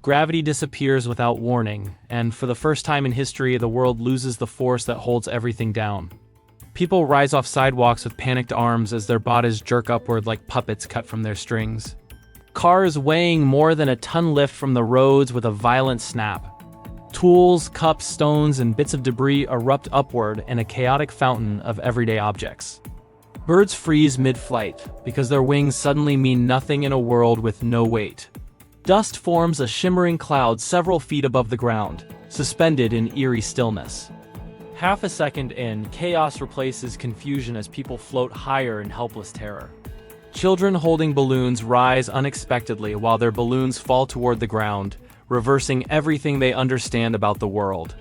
Gravity disappears without warning, and for the first time in history, the world loses the force that holds everything down. People rise off sidewalks with panicked arms as their bodies jerk upward like puppets cut from their strings. Cars weighing more than a ton lift from the roads with a violent snap. Tools, cups, stones, and bits of debris erupt upward in a chaotic fountain of everyday objects. Birds freeze mid-flight because their wings suddenly mean nothing in a world with no weight. Dust forms a shimmering cloud several feet above the ground, suspended in eerie stillness. Half a second in, chaos replaces confusion as people float higher in helpless terror. Children holding balloons rise unexpectedly while their balloons fall toward the ground, reversing everything they understand about the world.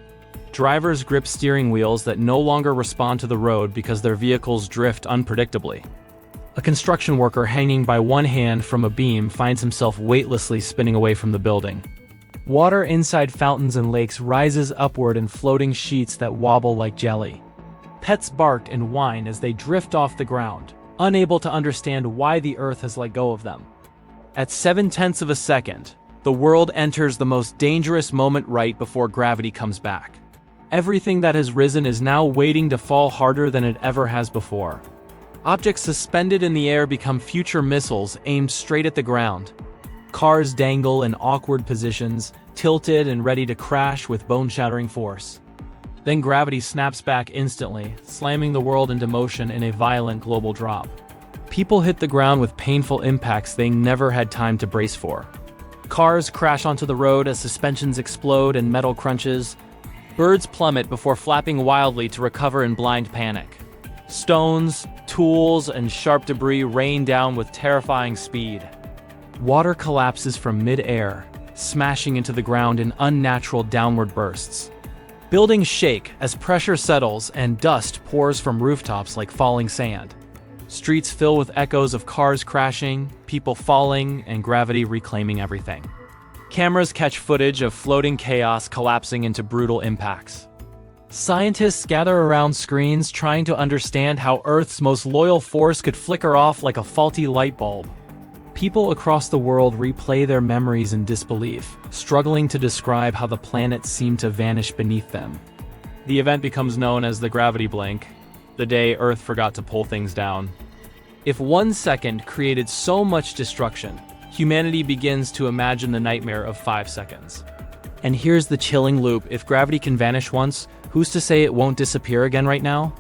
Drivers grip steering wheels that no longer respond to the road because their vehicles drift unpredictably. A construction worker hanging by one hand from a beam finds himself weightlessly spinning away from the building. Water inside fountains and lakes rises upward in floating sheets that wobble like jelly. Pets bark and whine as they drift off the ground, unable to understand why the earth has let go of them. At 0.7 of a second, the world enters the most dangerous moment right before gravity comes back. Everything that has risen is now waiting to fall harder than it ever has before. Objects suspended in the air become future missiles aimed straight at the ground. Cars dangle in awkward positions, tilted and ready to crash with bone-shattering force. Then gravity snaps back instantly, slamming the world into motion in a violent global drop. People hit the ground with painful impacts they never had time to brace for. Cars crash onto the road as suspensions explode and metal crunches. Birds plummet before flapping wildly to recover in blind panic. Stones, tools, and sharp debris rain down with terrifying speed. Water collapses from mid-air, smashing into the ground in unnatural downward bursts. Buildings shake as pressure settles and dust pours from rooftops like falling sand. Streets fill with echoes of cars crashing, people falling, and gravity reclaiming everything. Cameras catch footage of floating chaos collapsing into brutal impacts. Scientists gather around screens trying to understand how Earth's most loyal force could flicker off like a faulty light bulb. People across the world replay their memories in disbelief, struggling to describe how the planet seemed to vanish beneath them. The event becomes known as the gravity blink, the day Earth forgot to pull things down. If 1 second created so much destruction, humanity begins to imagine the nightmare of 5 seconds. And here's the chilling loop: if gravity can vanish once, who's to say it won't disappear again right now?